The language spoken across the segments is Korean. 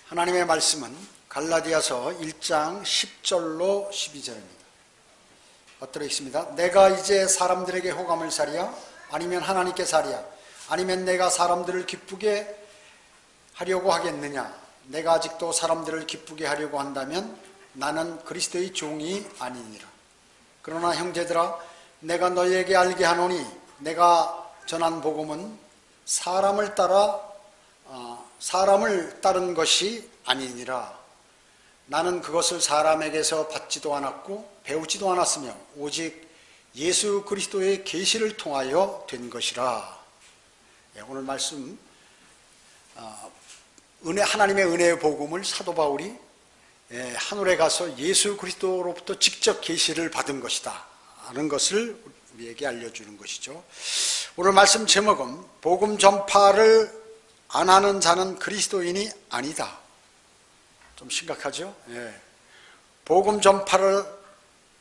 하나님의 말씀은 갈라디아서 1장 10절로 12절입니다. 엎드려 있습니다. 내가 이제 사람들에게 호감을 사랴? 아니면 하나님께 사랴? 아니면 내가 사람들을 기쁘게 하려고 하겠느냐? 내가 아직도 사람들을 기쁘게 하려고 한다면 나는 그리스도의 종이 아니니라. 그러나 형제들아, 내가 너희에게 알게 하노니 내가 전한 복음은 사람을 따른 것이 아니니라. 나는 그것을 사람에게서 받지도 않았고 배우지도 않았으며 오직 예수 그리스도의 계시를 통하여 된 것이라. 오늘 말씀 하나님의 은혜의 복음을 사도 바울이 하늘에 가서 예수 그리스도로부터 직접 계시를 받은 것이다 하는 것을 우리에게 알려주는 것이죠. 오늘 말씀 제목은 복음 전파를 안 하는 자는 그리스도인이 아니다. 좀 심각하죠? 복음 전파를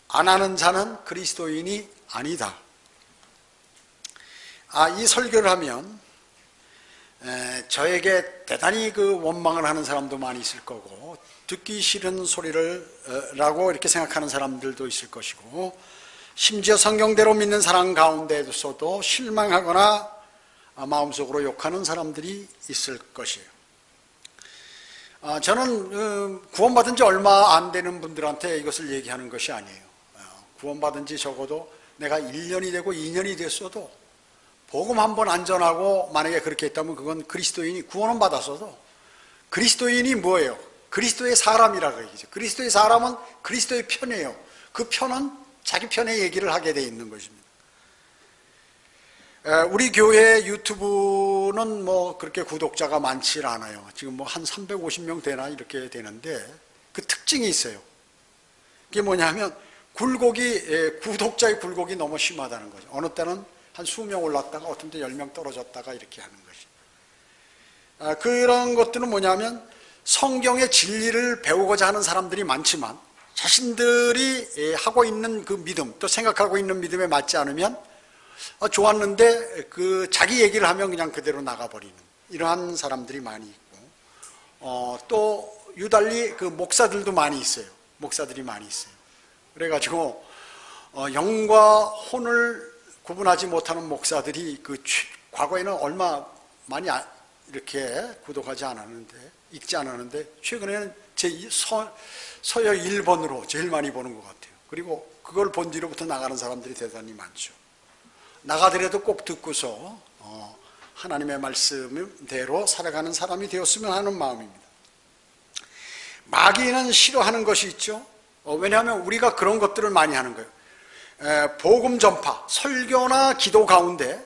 안 하는 자는 그리스도인이 아니다. 이 설교를 하면 저에게 대단히 원망을 하는 사람도 많이 있을 거고, 듣기 싫은 소리를 라고 이렇게 생각하는 사람들도 있을 것이고, 심지어 성경대로 믿는 사람 가운데서도 실망하거나 마음속으로 욕하는 사람들이 있을 것이에요. 저는 구원받은 지 얼마 안 되는 분들한테 이것을 얘기하는 것이 아니에요. 구원받은 지 적어도 내가 1년이 되고 2년이 됐어도 복음 한 번 안 전하고 만약에 그렇게 했다면 그건 그리스도인이 구원은 받았어도 그리스도인이 뭐예요? 그리스도의 사람이라고 얘기죠. 그리스도의 사람은 그리스도의 편이에요. 그 편은 자기 편의 얘기를 하게 돼 있는 것입니다. 우리 교회 유튜브는 그렇게 구독자가 많지 않아요. 지금 한 350명 되나 이렇게 되는데, 그 특징이 있어요. 그게 뭐냐면 구독자의 굴곡이 너무 심하다는 거죠. 어느 때는 한 20명 올랐다가 어떤 때 10명 떨어졌다가 이렇게 하는 것이. 그런 것들은 뭐냐면 성경의 진리를 배우고자 하는 사람들이 많지만 자신들이 하고 있는 그 믿음, 또 생각하고 있는 믿음에 맞지 않으면 좋았는데 자기 얘기를 하면 그냥 그대로 나가버리는 이러한 사람들이 많이 있고, 또 유달리 목사들도 많이 있어요. 목사들이 많이 있어요. 그래가지고 영과 혼을 구분하지 못하는 목사들이 과거에는 얼마 많이 이렇게 구독하지 않았는데, 읽지 않았는데 최근에는 제 서열 1번으로 제일 많이 보는 것 같아요. 그리고 그걸 본 뒤로부터 나가는 사람들이 대단히 많죠. 나가더라도 꼭 듣고서 하나님의 말씀대로 살아가는 사람이 되었으면 하는 마음입니다. 마귀는 싫어하는 것이 있죠. 왜냐하면 우리가 그런 것들을 많이 하는 거예요. 복음 전파, 설교나 기도 가운데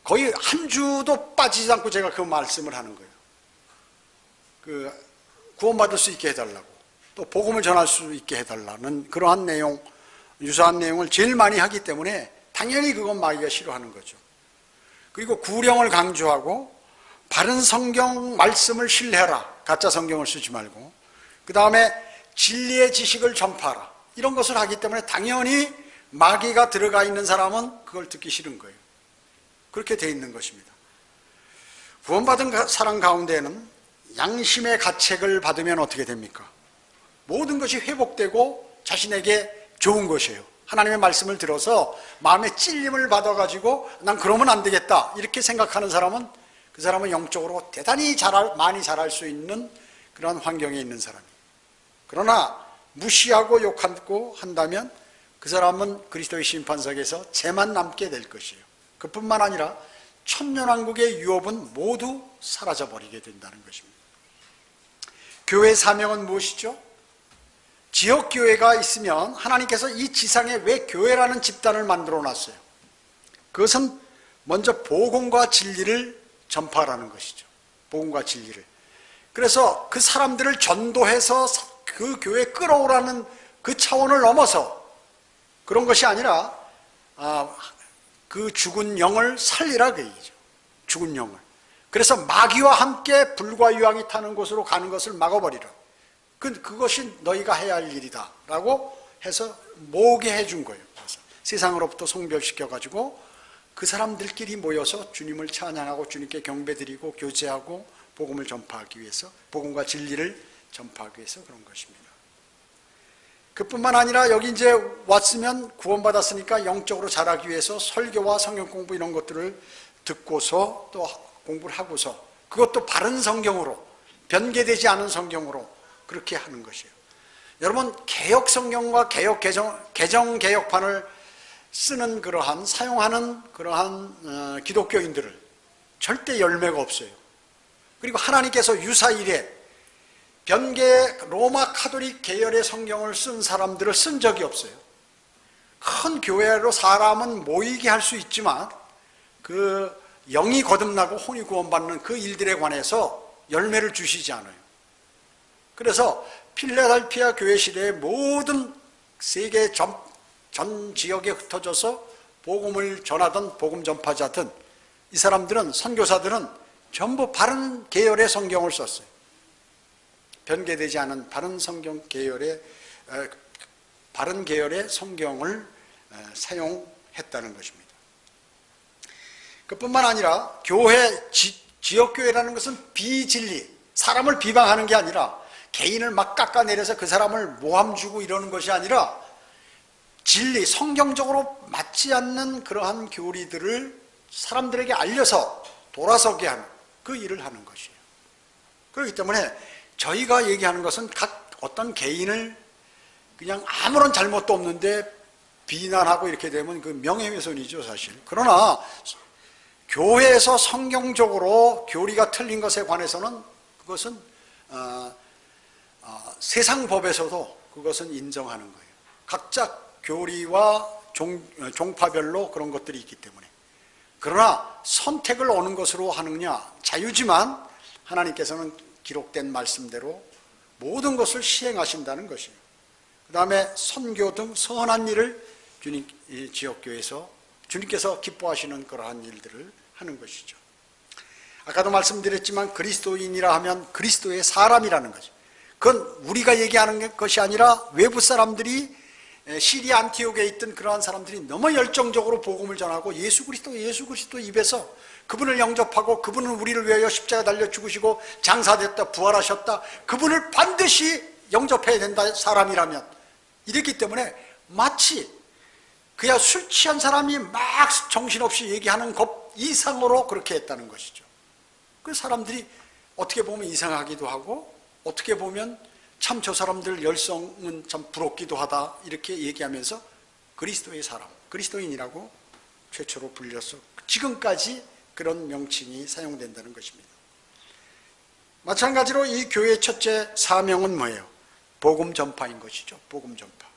거의 한 주도 빠지지 않고 제가 그 말씀을 하는 거예요. 구원받을 수 있게 해달라고, 또 복음을 전할 수 있게 해달라는 그러한 내용, 유사한 내용을 제일 많이 하기 때문에 당연히 그건 마귀가 싫어하는 거죠. 그리고 구령을 강조하고 바른 성경 말씀을 신뢰하라, 가짜 성경을 쓰지 말고, 그 다음에 진리의 지식을 전파하라, 이런 것을 하기 때문에 당연히 마귀가 들어가 있는 사람은 그걸 듣기 싫은 거예요. 그렇게 돼 있는 것입니다. 구원받은 사람 가운데는 양심의 가책을 받으면 어떻게 됩니까? 모든 것이 회복되고 자신에게 좋은 것이에요. 하나님의 말씀을 들어서 마음에 찔림을 받아가지고 난 그러면 안 되겠다 이렇게 생각하는 사람은, 그 사람은 영적으로 대단히 많이 자랄 수 있는 그런 환경에 있는 사람이에요. 그러나 무시하고 욕하고 한다면 그 사람은 그리스도의 심판석에서 죄만 남게 될 것이에요. 그뿐만 아니라 천년왕국의 유업은 모두 사라져버리게 된다는 것입니다. 교회 사명은 무엇이죠? 지역교회가 있으면 하나님께서 이 지상에 왜 교회라는 집단을 만들어 놨어요? 그것은 먼저 복음과 진리를 전파하라는 것이죠. 복음과 진리를. 그래서 그 사람들을 전도해서 그 교회에 끌어오라는 그 차원을 넘어서 그런 것이 아니라 그 죽은 영을 살리라 그 얘기죠. 죽은 영을. 그래서 마귀와 함께 불과 유황이 타는 곳으로 가는 것을 막아버리라. 그것이 너희가 해야 할 일이다 라고 해서 모으게 해준 거예요. 그래서 세상으로부터 송별시켜가지고 그 사람들끼리 모여서 주님을 찬양하고 주님께 경배드리고 교제하고 복음을 전파하기 위해서, 복음과 진리를 전파하기 위해서 그런 것입니다. 그뿐만 아니라 여기 이제 왔으면 구원받았으니까 영적으로 자라기 위해서 설교와 성경 공부 이런 것들을 듣고서 또 공부를 하고서 그것도 바른 성경으로, 변개되지 않은 성경으로 그렇게 하는 것이에요. 여러분, 개혁 성경과 개정 개혁판을 쓰는 사용하는 그러한 기독교인들을 절대 열매가 없어요. 그리고 하나님께서 유사일에 변개 로마 카톨릭 계열의 성경을 쓴 사람들을 쓴 적이 없어요. 큰 교회로 사람은 모이게 할 수 있지만 그 영이 거듭나고 혼이 구원받는 그 일들에 관해서 열매를 주시지 않아요. 그래서 필라델피아 교회 시대의 모든 세계 전 지역에 흩어져서 복음을 전하던 복음 전파자든 이 사람들은, 선교사들은 전부 바른 계열의 성경을 썼어요. 변개되지 않은 바른 성경 계열의 바른 계열의 성경을 사용했다는 것입니다. 그뿐만 아니라 지역교회라는 것은 비진리, 사람을 비방하는 게 아니라 개인을 막 깎아내려서 그 사람을 모함 주고 이러는 것이 아니라 진리, 성경적으로 맞지 않는 그러한 교리들을 사람들에게 알려서 돌아서게 하는 그 일을 하는 것이에요. 그렇기 때문에 저희가 얘기하는 것은 각 어떤 개인을 그냥 아무런 잘못도 없는데 비난하고 이렇게 되면 그 명예훼손이죠, 사실. 그러나 교회에서 성경적으로 교리가 틀린 것에 관해서는 그것은 세상 법에서도 그것은 인정하는 거예요. 각자 교리와 종파별로 그런 것들이 있기 때문에. 그러나 선택을 어느 것으로 하느냐, 자유지만 하나님께서는 기록된 말씀대로 모든 것을 시행하신다는 것이에요. 그 다음에 선교 등 선한 일을 지역교회에서 주님께서 기뻐하시는 그러한 일들을 하는 것이죠. 아까도 말씀드렸지만 그리스도인이라 하면 그리스도의 사람이라는 거죠. 그건 우리가 얘기하는 것이 아니라 외부 사람들이, 시리아 안티옥에 있던 그러한 사람들이 너무 열정적으로 복음을 전하고 예수 그리스도 입에서 그분을 영접하고 그분은 우리를 위하여 십자가 달려 죽으시고 장사됐다, 부활하셨다, 그분을 반드시 영접해야 된다, 사람이라면. 이랬기 때문에 마치 그야 술 취한 사람이 막 정신없이 얘기하는 것 이상으로 그렇게 했다는 것이죠. 그 사람들이 어떻게 보면 이상하기도 하고 어떻게 보면 참 저 사람들 열성은 참 부럽기도 하다, 이렇게 얘기하면서 그리스도의 사람, 그리스도인이라고 최초로 불려서 지금까지 그런 명칭이 사용된다는 것입니다. 마찬가지로 이 교회의 첫째 사명은 뭐예요? 복음 전파인 것이죠. 복음 전파.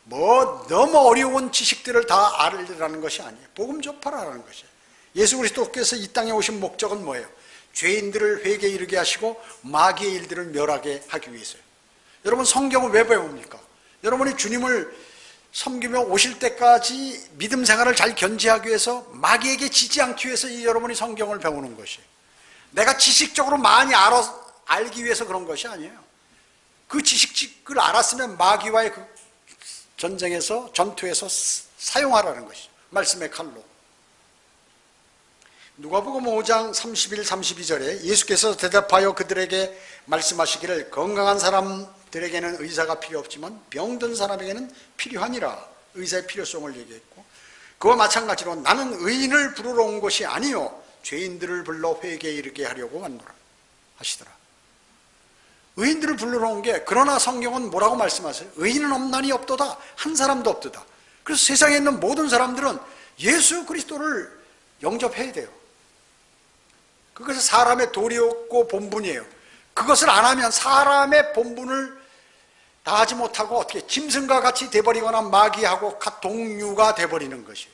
너무 어려운 지식들을 다 알으라는 것이 아니에요. 복음 전파라는 것이에요. 예수 그리스도께서 이 땅에 오신 목적은 뭐예요? 죄인들을 회개에 이르게 하시고 마귀의 일들을 멸하게 하기 위해서요. 여러분, 성경을 왜 배웁니까? 여러분이 주님을 섬기며 오실 때까지 믿음 생활을 잘 견지하기 위해서, 마귀에게 지지 않기 위해서 여러분이 성경을 배우는 것이에요. 내가 지식적으로 많이 알기 위해서 그런 것이 아니에요. 그 지식을 알았으면 마귀와의 그 전투에서 사용하라는 것이죠. 말씀의 칼로. 누가복음 5장 31, 32절에 예수께서 대답하여 그들에게 말씀하시기를 건강한 사람들에게는 의사가 필요 없지만 병든 사람에게는 필요하니라. 의사의 필요성을 얘기했고, 그와 마찬가지로 나는 의인을 부르러 온 것이 아니요 죄인들을 불러 회개에 이르게 하려고 왔노라 하시더라. 의인들을 불러러 온 게, 그러나 성경은 뭐라고 말씀하세요? 의인은 없나니 없도다, 한 사람도 없도다. 그래서 세상에 있는 모든 사람들은 예수 그리스도를 영접해야 돼요. 그것이 사람의 도리였고 본분이에요. 그것을 안 하면 사람의 본분을 다하지 못하고 어떻게 짐승과 같이 돼버리거나 마귀하고 동류가 돼버리는 것이에요.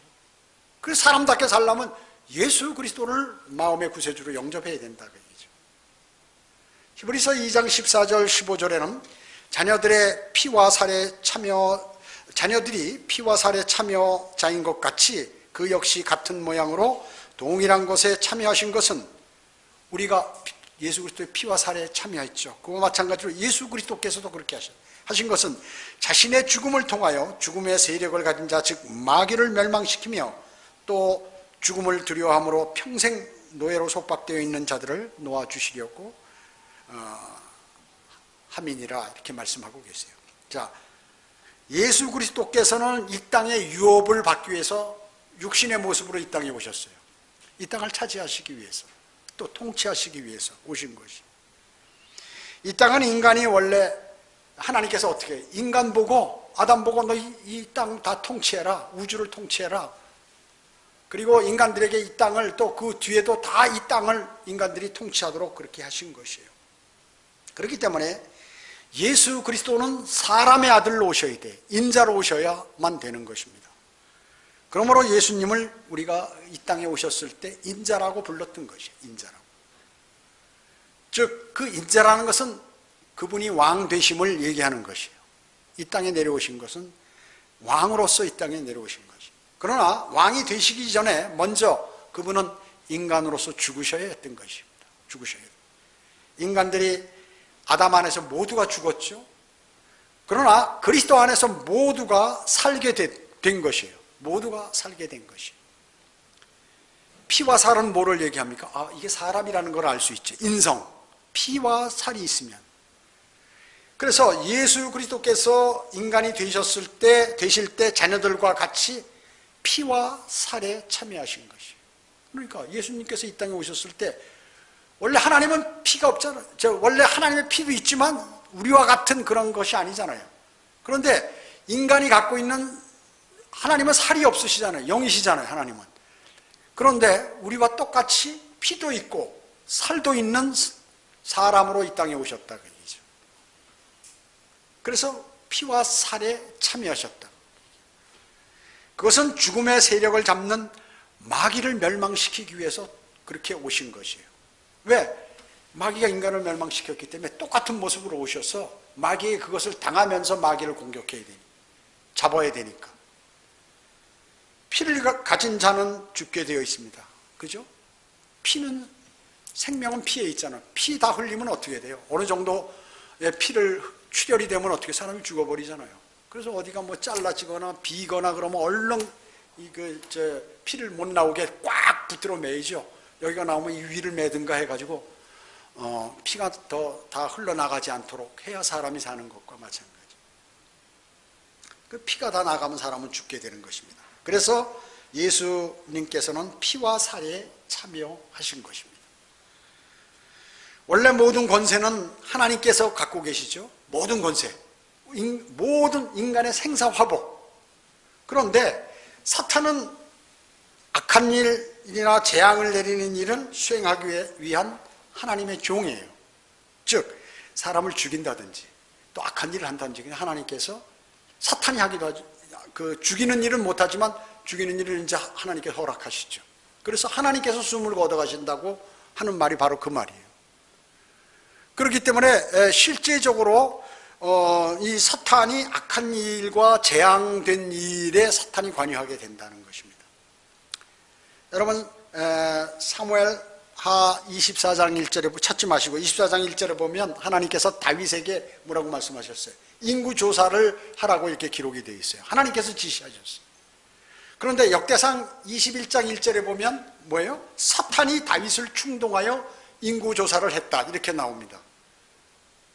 그래서 사람답게 살려면 예수 그리스도를 마음의 구세주로 영접해야 된다 그 얘기죠. 히브리서 2장 14절 15절에는 자녀들이 피와 살에 참여자인 것 같이 그 역시 같은 모양으로 동일한 것에 참여하신 것은, 우리가 예수 그리스도의 피와 살에 참여했죠. 그와 마찬가지로 예수 그리스도께서도 그렇게 하신 것은 자신의 죽음을 통하여 죽음의 세력을 가진 자, 즉 마귀를 멸망시키며 또 죽음을 두려워함으로 평생 노예로 속박되어 있는 자들을 놓아주시려고 함이니라 이렇게 말씀하고 계세요. 자, 예수 그리스도께서는 이 땅의 유업을 받기 위해서 육신의 모습으로 이 땅에 오셨어요. 이 땅을 차지하시기 위해서, 또 통치하시기 위해서 오신 것이. 이 땅은 인간이 원래 하나님께서 어떻게 해요? 인간 보고, 아담 보고 너 이 땅 다 통치해라, 우주를 통치해라. 그리고 인간들에게 이 땅을, 또 그 뒤에도 다 이 땅을 인간들이 통치하도록 그렇게 하신 것이에요. 그렇기 때문에 예수 그리스도는 사람의 아들로 오셔야 돼. 인자로 오셔야만 되는 것입니다. 그러므로 예수님을 우리가 이 땅에 오셨을 때 인자라고 불렀던 것이에요. 인자라고. 즉, 그 인자라는 것은 그분이 왕 되심을 얘기하는 것이에요. 이 땅에 내려오신 것은 왕으로서 이 땅에 내려오신 것이에요. 그러나 왕이 되시기 전에 먼저 그분은 인간으로서 죽으셔야 했던 것입니다. 죽으셔야 해요. 인간들이 아담 안에서 모두가 죽었죠. 그러나 그리스도 안에서 모두가 살게 된 것이에요. 모두가 살게 된 것이에요. 피와 살은 뭐를 얘기합니까? 아, 이게 사람이라는 걸 알 수 있죠. 인성, 피와 살이 있으면. 그래서 예수 그리스도께서 인간이 되실 때 자녀들과 같이 피와 살에 참여하신 것이에요. 그러니까 예수님께서 이 땅에 오셨을 때 원래 하나님은 피가 없잖아요. 원래 하나님의 피도 있지만 우리와 같은 그런 것이 아니잖아요. 그런데 인간이 갖고 있는, 하나님은 살이 없으시잖아요. 영이시잖아요, 하나님은. 그런데 우리와 똑같이 피도 있고 살도 있는 사람으로 이 땅에 오셨다, 그 얘기죠. 그래서 피와 살에 참여하셨다. 그것은 죽음의 세력을 잡는 마귀를 멸망시키기 위해서 그렇게 오신 것이에요. 왜? 마귀가 인간을 멸망시켰기 때문에 똑같은 모습으로 오셔서 마귀의 그것을 당하면서 마귀를 공격해야 되니, 잡아야 되니까. 피를 가진 자는 죽게 되어 있습니다. 그죠? 피는, 생명은 피에 있잖아. 피 다 흘리면 어떻게 돼요? 어느 정도의 피를 출혈이 되면 어떻게, 사람이 죽어버리잖아요. 그래서 어디가 뭐 잘라지거나 비거나 그러면 얼른 피를 못 나오게 꽉 붙들어 매이죠. 여기가 나오면 이 위를 매든가 해가지고 피가 다 흘러나가지 않도록 해야 사람이 사는 것과 마찬가지. 그 피가 다 나가면 사람은 죽게 되는 것입니다. 그래서 예수님께서는 피와 살에 참여하신 것입니다. 원래 모든 권세는 하나님께서 갖고 계시죠. 모든 권세, 모든 인간의 생사화복. 그런데 사탄은 악한 일이나 재앙을 내리는 일은 수행하기 위한 하나님의 종이에요. 즉 사람을 죽인다든지 또 악한 일을 한다든지 그냥 하나님께서, 사탄이 하기도 하죠. 그 죽이는 일은 못하지만 죽이는 일을 이제 하나님께서 허락하시죠. 그래서 하나님께서 숨을 거둬가신다고 하는 말이 바로 그 말이에요. 그렇기 때문에 실제적으로 이 사탄이 악한 일과 재앙된 일에 사탄이 관여하게 된다는 것입니다. 여러분, 사무엘하 24장 1절에 찾지 마시고 24장 1절에 보면 하나님께서 다윗에게 뭐라고 말씀하셨어요? 인구조사를 하라고 이렇게 기록이 되어 있어요. 하나님께서 지시하셨어요. 그런데 역대상 21장 1절에 보면 뭐예요? 사탄이 다윗을 충동하여 인구조사를 했다, 이렇게 나옵니다.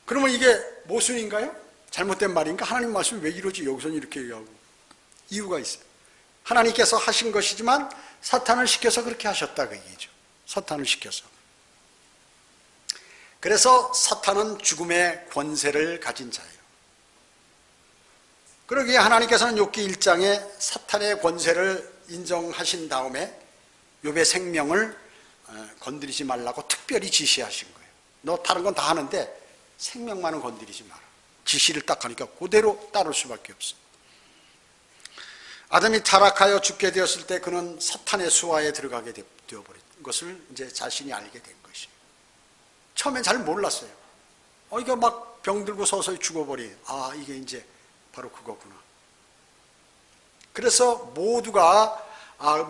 그러면 이게 모순인가요? 잘못된 말인가? 하나님 말씀이 왜 이러지? 여기서는 이렇게 얘기하고. 이유가 있어요. 하나님께서 하신 것이지만 사탄을 시켜서 그렇게 하셨다, 그 얘기죠. 사탄을 시켜서. 그래서 사탄은 죽음의 권세를 가진 자예요. 그러기에 하나님께서는 욥기 1장에 사탄의 권세를 인정하신 다음에 욥의 생명을 건드리지 말라고 특별히 지시하신 거예요. 너 다른 건 다 하는데 생명만은 건드리지 마라. 지시를 딱 하니까 그대로 따를 수밖에 없어요. 아담이 타락하여 죽게 되었을 때 그는 사탄의 수하에 들어가게 되어버린 것을 이제 자신이 알게 된 것이에요. 처음엔 잘 몰랐어요. 이게 막 병들고 서서히 죽어버린, 이게 이제 바로 그거구나. 그래서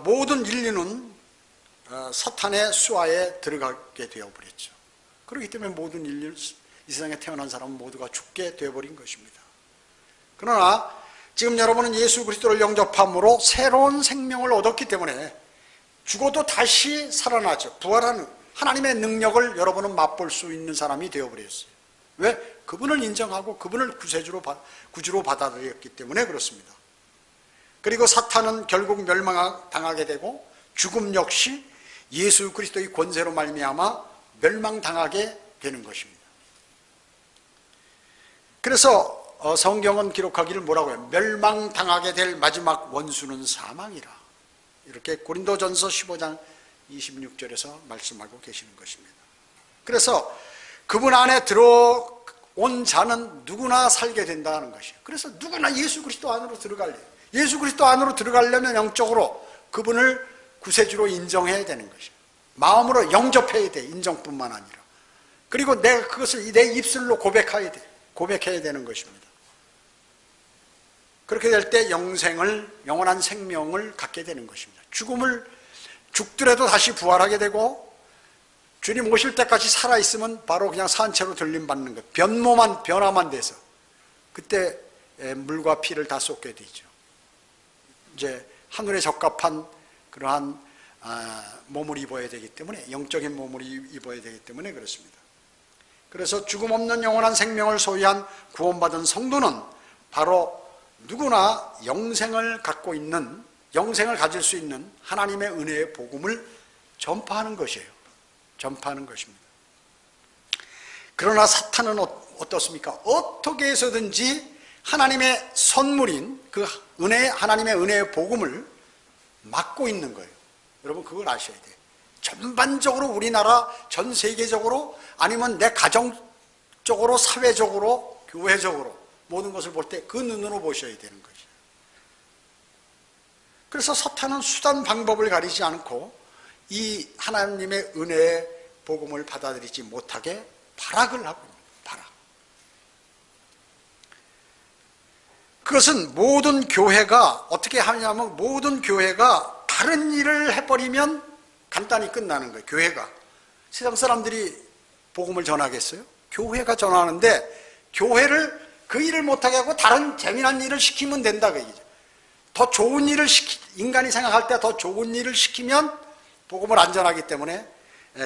모든 인류는 사탄의 수하에 들어가게 되어버렸죠. 그렇기 때문에 모든 인류, 이 세상에 태어난 사람은 모두가 죽게 되어버린 것입니다. 그러나 지금 여러분은 예수 그리스도를 영접함으로 새로운 생명을 얻었기 때문에 죽어도 다시 살아나죠. 부활하는 하나님의 능력을 여러분은 맛볼 수 있는 사람이 되어버렸어요. 왜? 그분을 인정하고 그분을 구주로 받아들였기 때문에 그렇습니다. 그리고 사탄은 결국 멸망당하게 되고 죽음 역시 예수 그리스도의 권세로 말미암아 멸망당하게 되는 것입니다. 그래서 성경은 기록하기를 뭐라고 해요? 멸망당하게 될 마지막 원수는 사망이라. 이렇게 고린도전서 15장 26절에서 말씀하고 계시는 것입니다. 그래서 그분 안에 들어온 자는 누구나 살게 된다는 것이에요. 그래서 누구나 예수 그리스도 안으로 들어갈래요. 예수 그리스도 안으로 들어가려면 영적으로 그분을 구세주로 인정해야 되는 것이에요. 마음으로 영접해야 돼. 인정뿐만 아니라. 그리고 내가 그것을 내 입술로 고백해야 돼. 고백해야 되는 것입니다. 그렇게 될 때 영원한 생명을 갖게 되는 것입니다. 죽더라도 다시 부활하게 되고, 주님 오실 때까지 살아있으면 바로 그냥 산채로 들림받는 것. 변화만 돼서. 그때 물과 피를 다 쏟게 되죠. 이제 하늘에 적합한 그러한 몸을 입어야 되기 때문에, 영적인 몸을 입어야 되기 때문에 그렇습니다. 그래서 죽음 없는 영원한 생명을 소유한 구원받은 성도는 바로 누구나 영생을 갖고 있는, 영생을 가질 수 있는 하나님의 은혜의 복음을 전파하는 것이에요. 전파하는 것입니다. 그러나 사탄은 어떻습니까? 어떻게 해서든지 하나님의 선물인 그 하나님의 은혜의 복음을 막고 있는 거예요. 여러분 그걸 아셔야 돼요. 전반적으로 우리나라, 전 세계적으로, 아니면 내 가정적으로, 사회적으로, 교회적으로 모든 것을 볼 때 그 눈으로 보셔야 되는 거죠. 그래서 사탄은 수단 방법을 가리지 않고 이 하나님의 은혜의 복음을 받아들이지 못하게 발악을 하고 있는 거예요. 발악. 그것은 모든 교회가 어떻게 하냐면, 모든 교회가 다른 일을 해버리면 간단히 끝나는 거예요. 교회가. 세상 사람들이 복음을 전하겠어요? 교회가 전하는데, 교회를 그 일을 못하게 하고 다른 재미난 일을 시키면 된다 그 얘기죠. 더 좋은 일을 인간이 생각할 때 더 좋은 일을 시키면 복음을 안 전하기 때문에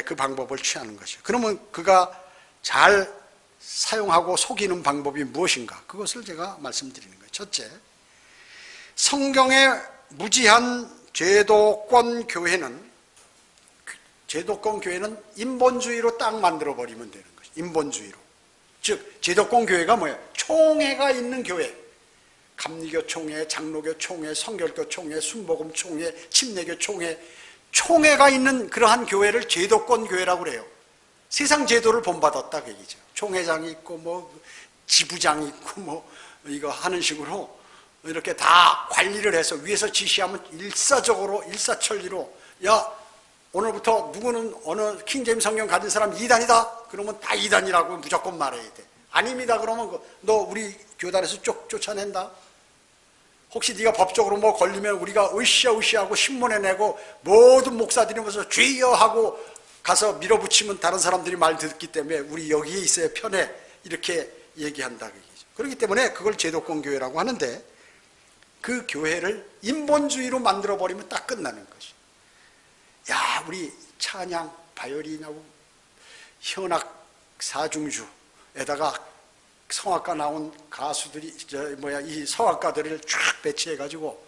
그 방법을 취하는 것이죠. 그러면 그가 잘 사용하고 속이는 방법이 무엇인가? 그것을 제가 말씀드리는 거예요. 첫째, 성경의 무지한 제도권 교회는 인본주의로 딱 만들어버리면 되는 거죠. 인본주의로. 즉 제도권 교회가 뭐예요? 총회가 있는 교회. 감리교 총회, 장로교 총회, 성결교 총회, 순복음 총회, 침례교 총회, 총회가 있는 그러한 교회를 제도권 교회라고 그래요. 세상 제도를 본받았다 그 얘기죠. 총회장이 있고 뭐 지부장이 있고 뭐 이거 하는 식으로 이렇게 다 관리를 해서 위에서 지시하면 일사천리로, 야 오늘부터 누구는 어느 킹제임 성경 가진 사람 2단이다 그러면 다 2단이라고 무조건 말해야 돼. 아닙니다 그러면 너 우리 교단에서 쫓아낸다. 혹시 네가 법적으로 뭐 걸리면 우리가 으쌰으쌰하고 신문에 내고 모든 목사들이 모여서 주여 하고 가서 밀어붙이면 다른 사람들이 말 듣기 때문에 우리 여기에 있어야 편해, 이렇게 얘기한다 그 얘기죠. 그렇기 때문에 그걸 제도권 교회라고 하는데, 그 교회를 인본주의로 만들어버리면 딱 끝나는 것이. 야 우리 찬양, 바이올린하고 현악 사중주에다가 성악가 나온 가수들이 이 성악가들을 쫙 배치해가지고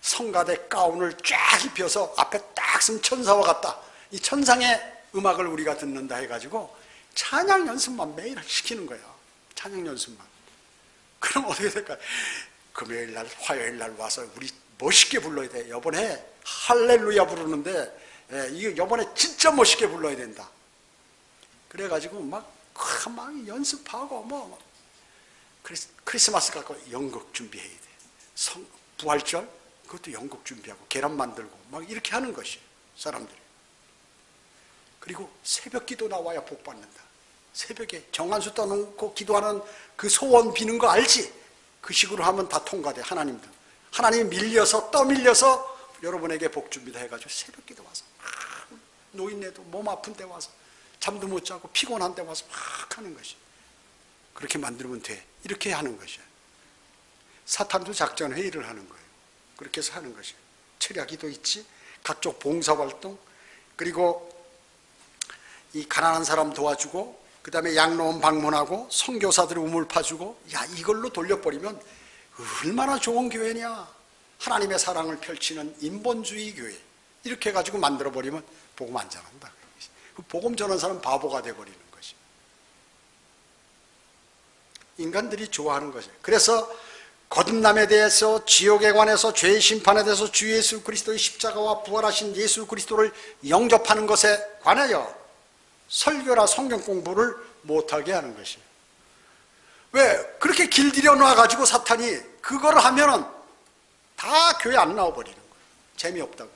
성가대 가운을 쫙 입혀서 앞에 딱 쓴 천사와 같다. 이 천상의 음악을 우리가 듣는다 해가지고 찬양 연습만 매일 시키는 거야. 찬양 연습만. 그럼 어떻게 될까요? 금요일날, 화요일날 와서 우리 멋있게 불러야 돼. 이번에 할렐루야 부르는데 이거 이번에 진짜 멋있게 불러야 된다. 그래가지고 막 연습하고 뭐 크리스마스 갖고 연극 준비해야 돼. 부활절 그것도 연극 준비하고 계란 만들고 막 이렇게 하는 것이 사람들이. 그리고 새벽 기도 나와야 복 받는다. 새벽에 정한수 떠놓고 기도하는 그 소원 비는 거 알지? 그 식으로 하면 다 통과돼. 하나님이 떠밀려서 여러분에게 복 줍니다 해가지고 새벽 기도 와서 노인네도 몸 아픈 데 와서 잠도 못 자고 피곤한 데 와서 막 하는 것이. 그렇게 만들면 돼. 이렇게 하는 것이야. 사탄도 작전 회의를 하는 거예요. 그렇게 해서 하는 것이에요. 철야기도 있지, 각종 봉사활동, 그리고 이 가난한 사람 도와주고, 그 다음에 양로원 방문하고 선교사들 우물 파주고, 야, 이걸로 돌려버리면 얼마나 좋은 교회냐. 하나님의 사랑을 펼치는 인본주의 교회, 이렇게 해가지고 만들어버리면 복음 안 전한다. 복음 전하는 사람 바보가 돼버리는 것이, 인간들이 좋아하는 것이에요. 그래서 거듭남에 대해서, 지옥에 관해서, 죄의 심판에 대해서, 주 예수 그리스도의 십자가와 부활하신 예수 그리스도를 영접하는 것에 관하여 설교나 성경 공부를 못하게 하는 것이에요. 왜? 그렇게 길들여 놔가지고 사탄이 그걸 하면은 다 교회 안 나와버리는 거예요. 재미없다고.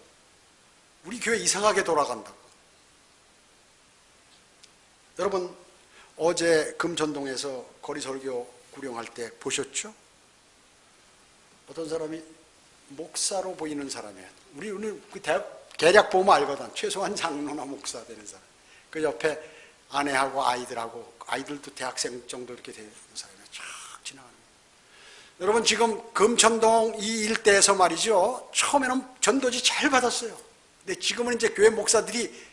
우리 교회 이상하게 돌아간다고. 여러분, 어제 금천동에서 거리설교 구령할 때 보셨죠? 어떤 사람이 목사로 보이는 사람이에요. 우리 그 대략 보면 알거든. 최소한 장로나 목사 되는 사람. 그 옆에 아내하고 아이들도 대학생 정도 이렇게 되는 사람이 쫙 지나가는 거예요. 여러분, 지금 금천동 이 일대에서 말이죠, 처음에는 전도지 잘 받았어요. 근데 지금은 이제 교회 목사들이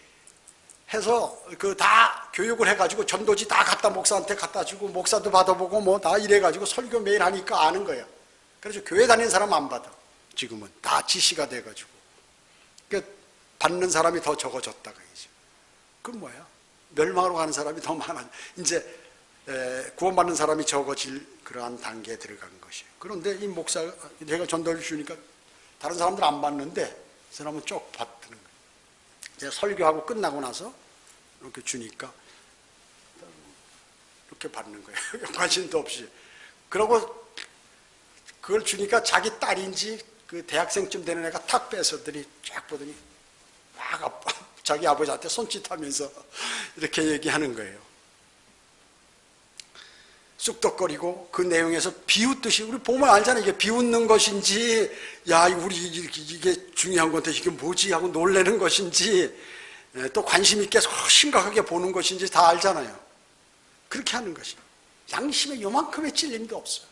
해서 그 다 교육을 해가지고 전도지 다 갖다 목사한테 갖다 주고, 목사도 받아보고 뭐 다 이래가지고 설교 매일 하니까 아는 거예요. 그래서 교회 다니는 사람 안 받아. 지금은 다 지시가 돼가지고. 그러니까 받는 사람이 더 적어졌다가 이제. 그건 뭐야? 멸망으로 가는 사람이 더 많아. 이제 구원받는 사람이 적어질 그러한 단계에 들어간 것이에요. 그런데 이 목사가 제가 전도를 주니까 다른 사람들 안 받는데 그 사람은 쭉 받는 거예요. 제가 설교하고 끝나고 나서 이렇게 주니까 이렇게 받는 거예요. 관심도 없이. 그러고 그걸 주니까 자기 딸인지 그 대학생쯤 되는 애가 탁 빼서더니 쫙 보더니 막 자기 아버지한테 손짓하면서 이렇게 얘기하는 거예요. 쑥덕거리고 그 내용에서 비웃듯이, 우리 보면 알잖아요. 이게 비웃는 것인지, 야, 우리 이게 중요한 건데 이게 뭐지 하고 놀래는 것인지, 또 관심 있게 심각하게 보는 것인지 다 알잖아요. 그렇게 하는 것이. 양심에 요만큼의 찔림도 없어요.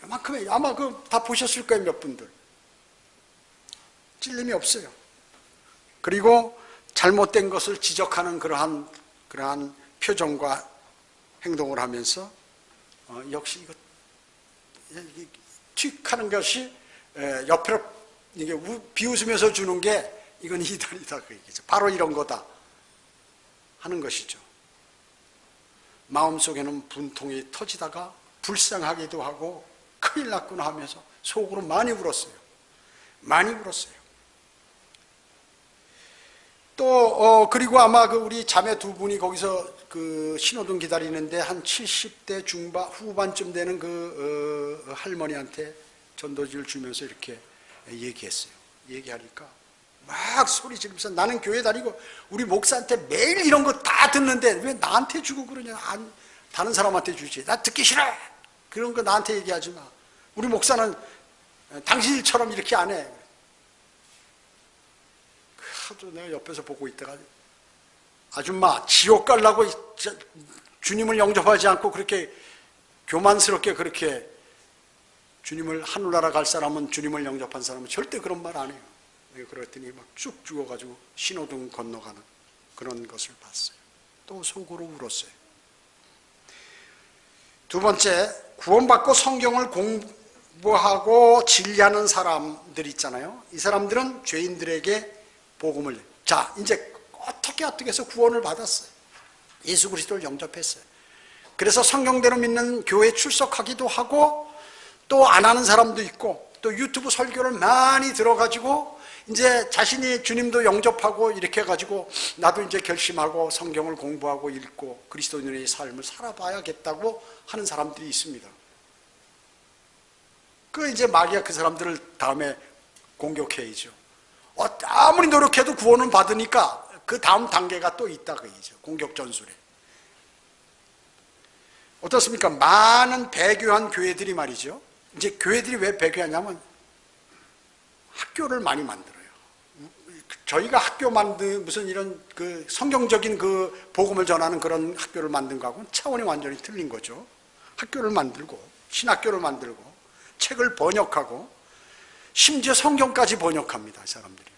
요만큼의, 아마 다 보셨을 거예요, 몇 분들. 찔림이 없어요. 그리고 잘못된 것을 지적하는 그러한 표정과 행동을 하면서 역시 이거 틱 하는 것이 옆으로 이게 비웃으면서 주는 게 이건 이단이다, 그 얘기죠. 바로 이런 거다 하는 것이죠. 마음속에는 분통이 터지다가 불쌍하기도 하고 큰일 났구나 하면서 속으로 많이 울었어요. 많이 울었어요. 또 그리고 아마 우리 자매 두 분이 거기서 그 신호등 기다리는데 한 70대 후반쯤 되는 할머니한테 전도지를 주면서 이렇게 얘기했어요. 얘기하니까 막 소리 지르면서, 나는 교회 다니고 우리 목사한테 매일 이런 거 다 듣는데 왜 나한테 주고 그러냐. 다른 사람한테 주지. 나 듣기 싫어. 그런 거 나한테 얘기하지 마. 우리 목사는 당신처럼 이렇게 안 해. 하도 내가 옆에서 보고 있다가, 아줌마 지옥 가려고 주님을 영접하지 않고 그렇게 교만스럽게 그렇게 주님을, 하늘나라 갈 사람은, 주님을 영접한 사람은 절대 그런 말 안 해요. 내가 그랬더니 막 쭉 죽어가지고 신호등 건너가는 그런 것을 봤어요. 또 속으로 울었어요. 두 번째, 구원받고 성경을 공부하고 진리하는 사람들 있잖아요. 이 사람들은 죄인들에게 복음을, 자, 이제 어떻게 해서 구원을 받았어요. 예수 그리스도를 영접했어요. 그래서 성경대로 믿는 교회에 출석하기도 하고, 또 안 하는 사람도 있고, 또 유튜브 설교를 많이 들어가지고 이제 자신이 주님도 영접하고 이렇게 해가지고 나도 이제 결심하고 성경을 공부하고 읽고 그리스도인의 삶을 살아봐야겠다고 하는 사람들이 있습니다. 이제 마귀가 그 사람들을 다음에 공격해야죠. 아무리 노력해도 구원은 받으니까 그 다음 단계가 또 있다, 그 얘기죠. 공격 전술에. 어떻습니까? 많은 배교한 교회들이 말이죠. 이제 교회들이 왜 배교하냐면 학교를 많이 만들어요. 저희가 학교 무슨 이런 그 성경적인 그 복음을 전하는 그런 학교를 만든 거하고는 차원이 완전히 틀린 거죠. 학교를 만들고, 신학교를 만들고, 책을 번역하고, 심지어 성경까지 번역합니다, 이 사람들이요.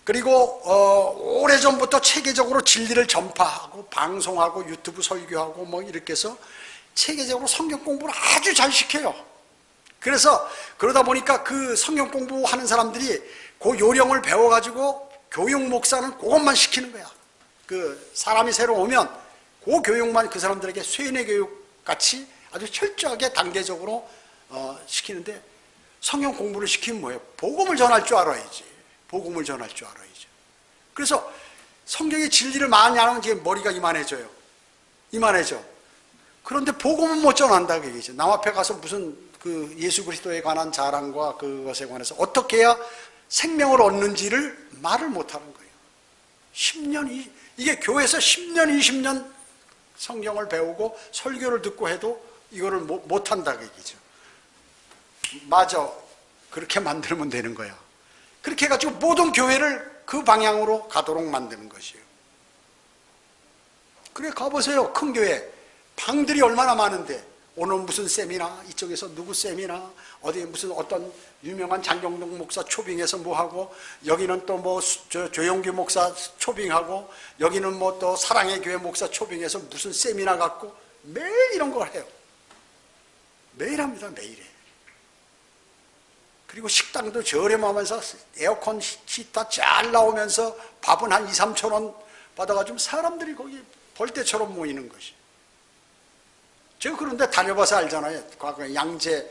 그리고 오래전부터 체계적으로 진리를 전파하고 방송하고 유튜브 설교하고 뭐 이렇게 해서 체계적으로 성경 공부를 아주 잘 시켜요. 그래서 그러다 보니까 그 성경 공부하는 사람들이 그 요령을 배워가지고 교육 목사는 그것만 시키는 거야. 그 사람이 새로 오면 그 교육만 그 사람들에게 쇠뇌 교육 같이 아주 철저하게 단계적으로 시키는데, 성경 공부를 시키면 뭐예요? 복음을 전할 줄 알아야지. 복음을 전할 줄 알아야지. 그래서 성경의 진리를 많이 안 하면 이제 머리가 이만해져요. 이만해져. 그런데 복음은 못 전한다 그 얘기죠. 남 앞에 가서 무슨 그 예수 그리스도에 관한 자랑과 그것에 관해서 어떻게 해야 생명을 얻는지를 말을 못 하는 거예요. 10년, 이게 교회에서 10년, 20년 성경을 배우고 설교를 듣고 해도 이거를 못 한다 그 얘기죠. 맞아. 그렇게 만들면 되는 거야. 그렇게 해가지고 모든 교회를 그 방향으로 가도록 만드는 것이에요. 그래, 가보세요. 큰 교회. 방들이 얼마나 많은데, 오늘 무슨 세미나, 이쪽에서 누구 세미나, 어디 무슨 어떤 유명한 장경동 목사 초빙해서 뭐하고, 여기는 또 뭐 조용규 목사 초빙하고, 여기는 뭐 또 사랑의 교회 목사 초빙해서 무슨 세미나 갖고, 매일 이런 걸 해요. 매일 합니다. 매일 해. 그리고 식당도 저렴하면서 에어컨 히터 잘 나오면서 밥은 한 2, 3천 원 받아가지고 사람들이 거기 벌떼처럼 모이는 것이. 제가 그런데 다녀봐서 알잖아요. 과거에 양재에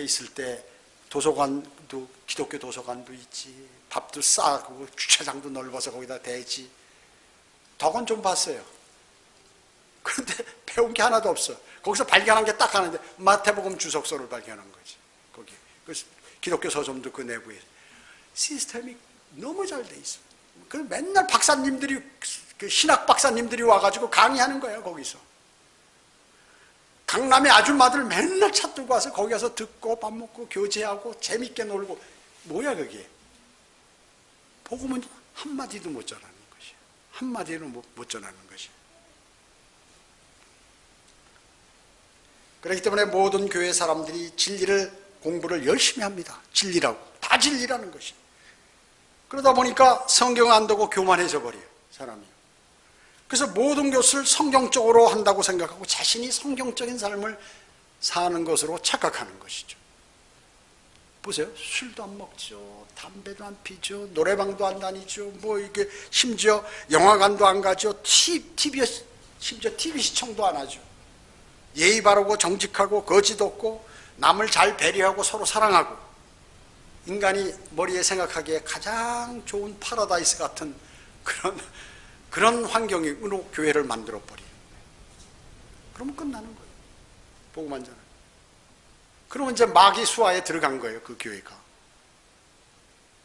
있을 때 도서관도, 기독교 도서관도 있지, 밥도 싸고 주차장도 넓어서 거기다 대지. 덕은 좀 봤어요. 그런데 배운 게 하나도 없어. 거기서 발견한 게 딱 하나인데 마태복음 주석서를 발견한 거지. 거기 기독교 서점도 그 내부에 시스템이 너무 잘 돼 있어. 그 맨날 박사님들이, 그 신학 박사님들이 와가지고 강의하는 거예요. 거기서 강남의 아줌마들 맨날 차 들고 와서 거기 가서 듣고 밥 먹고 교제하고 재밌게 놀고. 뭐야 그게? 복음은 한마디도 못 전하는 것이에요. 한마디로 못 전하는 것이에요. 그렇기 때문에 모든 교회 사람들이 진리를 공부를 열심히 합니다. 진리라고. 다 진리라는 것이. 그러다 보니까 성경 안 두고 교만해져 버려요. 사람이. 그래서 모든 것을 성경적으로 한다고 생각하고 자신이 성경적인 삶을 사는 것으로 착각하는 것이죠. 보세요. 술도 안 먹죠. 담배도 안 피죠. 노래방도 안 다니죠. 뭐 이게 심지어 영화관도 안 가죠. 심지어 TV 시청도 안 하죠. 예의 바르고 정직하고 거짓 없고 남을 잘 배려하고 서로 사랑하고, 인간이 머리에 생각하기에 가장 좋은 파라다이스 같은 그런 환경으로 교회를 만들어 버려요. 그러면 끝나는 거예요. 복음 안 전하요. 그러면 이제 마귀 수하에 들어간 거예요. 그 교회가.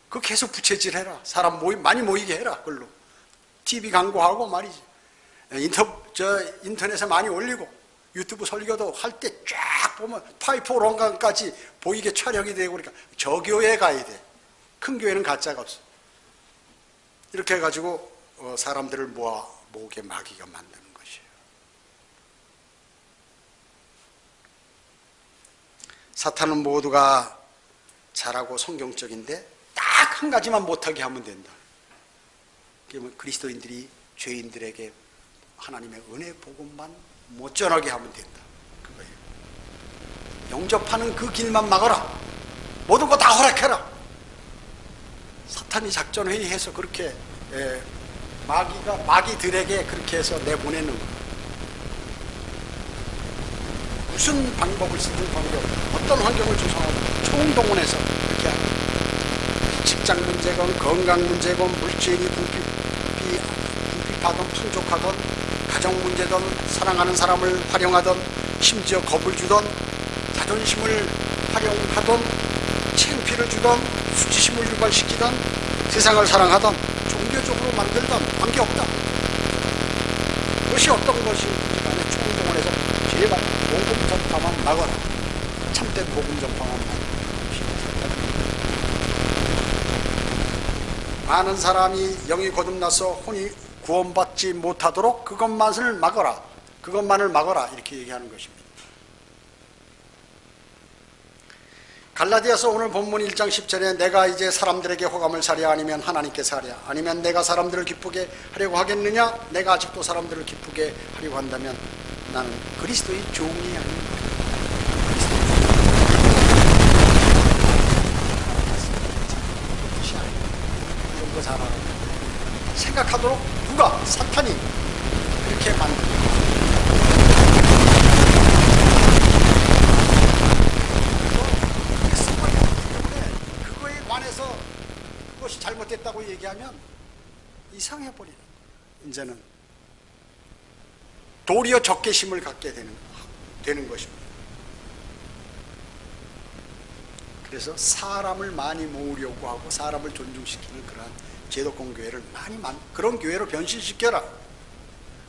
그 계속 부채질해라. 사람 많이 모이게 해라. 그걸로 TV 광고하고 말이지. 인터넷에 많이 올리고, 유튜브 설교도 할 때 쫙 보면 파이프 오랑간까지 보이게 촬영이 되고, 그러니까 저 교회에 가야 돼. 큰 교회는 가짜가 없어. 이렇게 해가지고 사람들을 모으게 마귀가 만드는 것이에요. 사탄은 모두가 잘하고 성경적인데 딱 한 가지만 못하게 하면 된다. 그게 그리스도인들이 죄인들에게 하나님의 은혜 복음만 못 전하게 하면 된다. 그거예요. 영접하는 그 길만 막아라. 모든 거 다 허락해라. 사탄이 작전회의해서 그렇게 마귀들에게 그렇게 해서 내보내는 거예요. 무슨 방법을 쓰든 관계없고, 어떤 환경을 조성하든 총동원해서 그렇게 하는 거예요. 직장 문제건 건강 문제건 물질이 궁핍하든 풍족하든 가정 문제든 사랑하는 사람을 활용하든 심지어 겁을 주든 자존심을 활용하든 창피를 주든 수치심을 유발시키든 세상을 사랑하든 종교적으로 만들든 관계없다. 그것이 어떤 것인지 간에 총동원해서 제발 복음 전파만 막아라. 참된 복음 전파만 막아라. 많은 사람이 영이 거듭나서 혼이 구원받지 못하도록 그것만을 막아라. 그것만을 막아라. 이렇게 얘기하는 것입니다. 갈라디아서 오늘 본문 1장 10절에 내가 이제 사람들에게 호감을 사랴 아니면 하나님께 사랴 아니면 내가 사람들을 기쁘게 하려고 하겠느냐 내가 아직도 사람들을 기쁘게 하려고 한다면 나는 그리스도의 종이 아닙니다. 이런 거 잘 알아요. 생각하도록 누가? 사탄이 그렇게 만듭니다. 그거에 관해서 그것이 잘못됐다고 얘기하면 이상해버리는 거예요. 이제는 도리어 적개심을 갖게 되는 것입니다. 그래서 사람을 많이 모으려고 하고 사람을 존중시키는 그러한 제도권 교회를 그런 교회로 변신시켜라.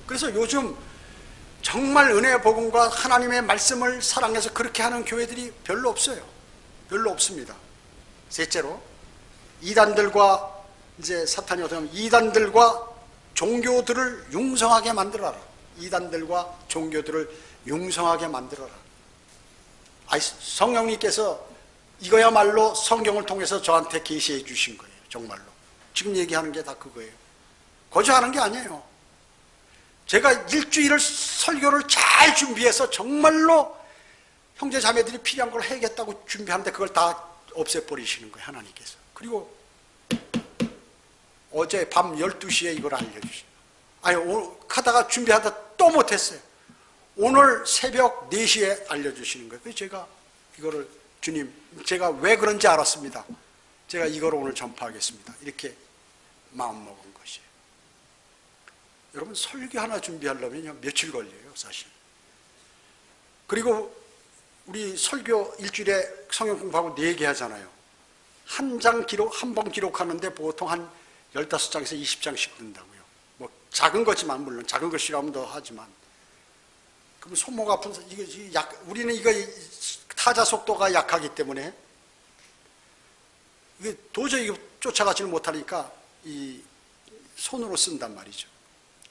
그래서 요즘 정말 은혜의 복음과 하나님의 말씀을 사랑해서 그렇게 하는 교회들이 별로 없어요. 별로 없습니다. 셋째로 이단들과 이제 사탄이 어떻게 하면 이단들과 종교들을 융성하게 만들어라. 이단들과 종교들을 융성하게 만들어라. 성령님께서 이거야말로 성경을 통해서 저한테 계시해 주신 거예요. 정말로 지금 얘기하는 게 다 그거예요. 거짓하는 게 아니에요. 제가 일주일을 설교를 잘 준비해서 정말로 형제 자매들이 필요한 걸 해야겠다고 준비하는데 그걸 다 없애버리시는 거예요. 하나님께서. 그리고 어제 밤 12시에 이걸 알려주시죠. 오늘 하다가 준비하다 또 못했어요. 오늘 새벽 4시에 알려주시는 거예요. 그래서 제가 이거를 주님, 제가 왜 그런지 알았습니다. 제가 이걸 오늘 전파하겠습니다. 이렇게 마음먹은 것이에요. 여러분 설교 하나 준비하려면 며칠 걸려요, 사실. 그리고 우리 설교 일주일에 성경 공부하고 4개 하잖아요. 한 번 기록하는데 보통 한 15장에서 20장씩 든다고요. 뭐 작은 거지만, 물론 작은 것이라면 더 하지만. 그럼 손목 아픈, 우리는 이거 타자 속도가 약하기 때문에 이게 도저히 쫓아가지를 못하니까 이 손으로 쓴단 말이죠.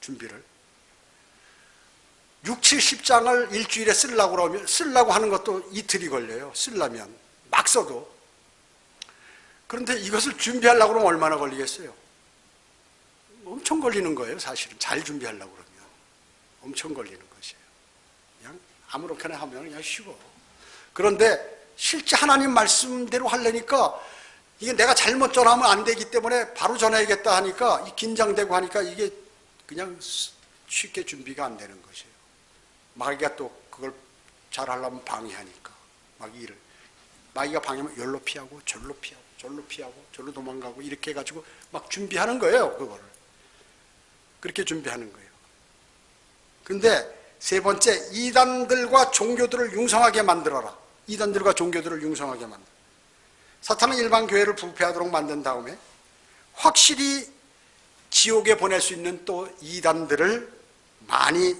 준비를. 6, 70장을 일주일에 쓰려고 하는 것도 이틀이 걸려요. 쓰려면. 막 써도. 그런데 이것을 준비하려고 그러면 얼마나 걸리겠어요? 엄청 걸리는 거예요, 사실은. 잘 준비하려고 그러면. 엄청 걸리는 것이에요. 그냥 아무렇게나 하면 그냥 쉬워. 그런데 실제 하나님 말씀대로 하려니까 이게 내가 잘못 전하면 안 되기 때문에 바로 전해야겠다 하니까 긴장되고 하니까 이게 그냥 쉽게 준비가 안 되는 것이에요. 마귀가 또 그걸 잘하려면 방해하니까 마귀가 방해하면 여기로 피하고 절로 피하고 절로 피하고 절로 도망가고 이렇게 해가지고 막 준비하는 거예요. 그거를 그렇게 준비하는 거예요. 그런데 세 번째, 이단들과 종교들을 융성하게 만들어라. 이단들과 종교들을 융성하게 만들어. 사탄은 일반 교회를 부패하도록 만든 다음에 확실히 지옥에 보낼 수 있는 또 이단들을 많이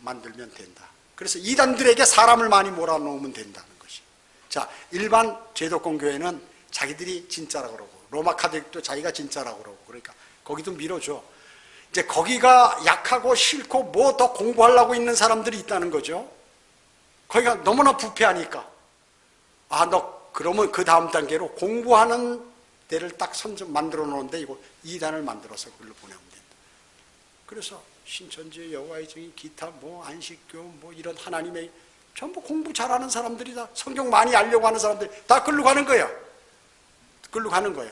만들면 된다. 그래서 이단들에게 사람을 많이 몰아놓으면 된다는 것이. 자, 일반 제도권 교회는 자기들이 진짜라고 그러고 로마 카톨릭도 자기가 진짜라고 그러고 그러니까 거기도 밀어줘. 이제 거기가 약하고 싫고 뭐 더 공부하려고 있는 사람들이 있다는 거죠. 거기가 너무나 부패하니까 너 그러면 그 다음 단계로 공부하는 데를 딱 만들어 놓는데 이거 2단을 만들어서 그걸로 보내면 된다. 그래서 신천지, 여호와의 증인, 기타 뭐 안식교 뭐 이런 하나님의 전부 공부 잘하는 사람들이다. 성경 많이 알려고 하는 사람들이 다 글로 가는 거야. 글로 가는 거야.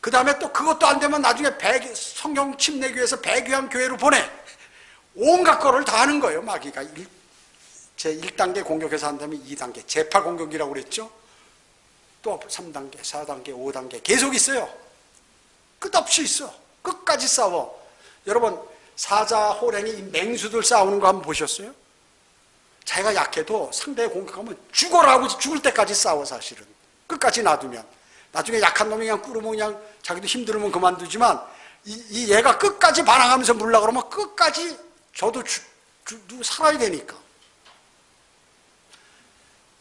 그 다음에 또 그것도 안 되면 나중에 성경 침례교회에서 배교한 교회로 보내. 온갖 거를 다 하는 거예요. 마귀가. 제1단계 공격해서 한다면 2단계 재파 공격이라고 그랬죠. 또 3단계, 4단계, 5단계 계속 있어요. 끝없이 있어. 끝까지 싸워. 여러분 사자, 호랭이, 맹수들 싸우는 거 한번 보셨어요? 자기가 약해도 상대의 공격하면 죽어라 하고 죽을 때까지 싸워. 사실은 끝까지 놔두면 나중에 약한 놈이 그냥 꿇으면 그냥 자기도 힘들으면 그만두지만 이 얘가 끝까지 반항하면서 물라 그러면 끝까지 저도 살아야 되니까.